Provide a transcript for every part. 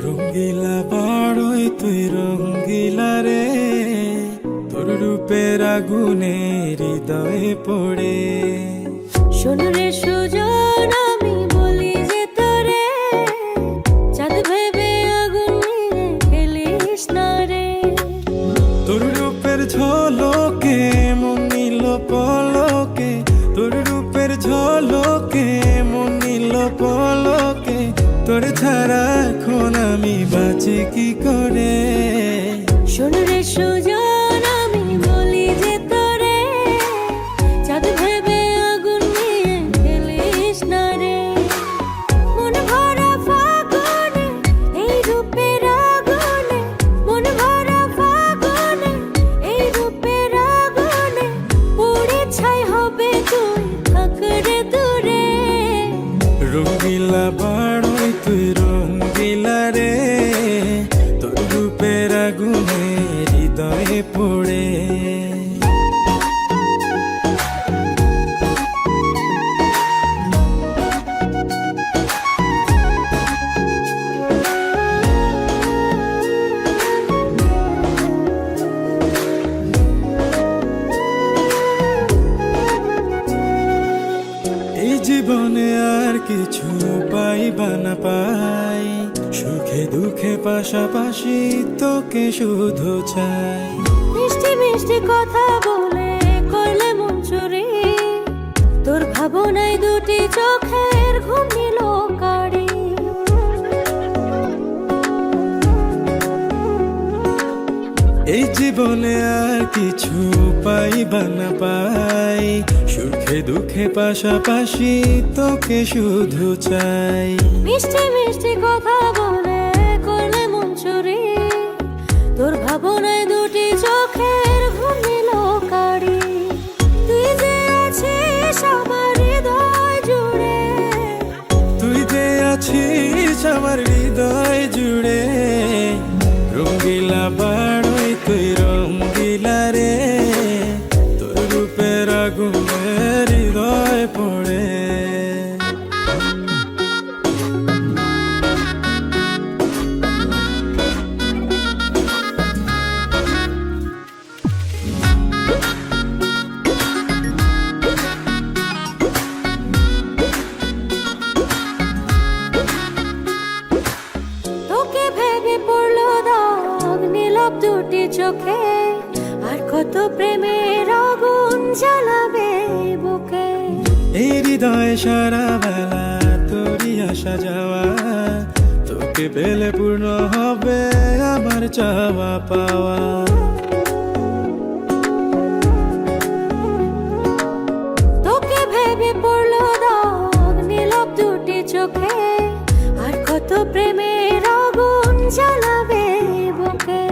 রঙ্গিলা বাড়ই তুই রঙ্গিলা রে, তোর রূপের আগুনে হৃদয়ে পড়ে। শোন রে সুজন, আমি বলি যে তোরে, চাঁদ ভেবে আগুন নিয়ে খেলিস না রে। তোর রূপের ঝলকে মন নিল পলকে, তোর রূপের ঝলকে মন নিল পলকে। তোর ছাড়া এখন আমি বাঁচি কি করে। শোন রে সুজন, আমি বলি যে তোরে, চাঁদ ভেবে আগুন নিয়ে খেলিস না রে। মন ভরা ফাগুনে এই রূপের আগুনে, মন ভরা ফাগুনে এই রূপের আগুনে, পুড়ে ছাই হবে তুই থাক রে দূরে। রঙ্গিলা বাড়ই তুই রঙ্গিলা রে, তোর রূপের আগুনে হৃদয়ে পড়ে। এই জীবনে আর কিছু পাইবা না পাই, সুখে দুঃখে পাশাপাশি তোকে শুধু চাই। মিষ্টি মিষ্টি কথা বলে করলে মন চুরি, তোর ভাবনায় দুটি চোখের ঘুম নিল কারি। এই জীবনে আর কিছু পাইবা না পাই, সুখে দুঃখে পাশাপাশি তোকে শুধু চাই। মিষ্টি মিষ্টি কথা বলে করলে মন চুরি, তোর ভাবনায় দুটি চোখের ঘুম নিল কারি। তুই যে আছিস আমার হৃদয় জুড়ে, তুই যে আছিস আমার হৃদয় জুড়ে। রঙ্গিলা বাড়ই তুই রঙ্গিলা রে, তোর রূপের আগুনে হৃদয় পড়ে। তোকে ভেবে পড়লো দাগ নীরব দুটি চোখে, আর কত প্রেমের আগুন জ্বালাবে বুকে। এই হৃদয় সারা বেলা তোরই আসা যাওয়া, তোকে পেলে পূর্ণ হবে আমার চাওয়া পাওয়া। তোকে ভেবে পড়লো দাগ নীরব দুটি চোখে, আর কত প্রেমের আগুন জ্বালাবে বুকে।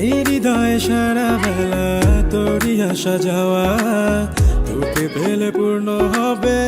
এই হৃদয় সারা বেলা তোরই আসা যাওয়া, তোকে পেলে পূর্ণ হবে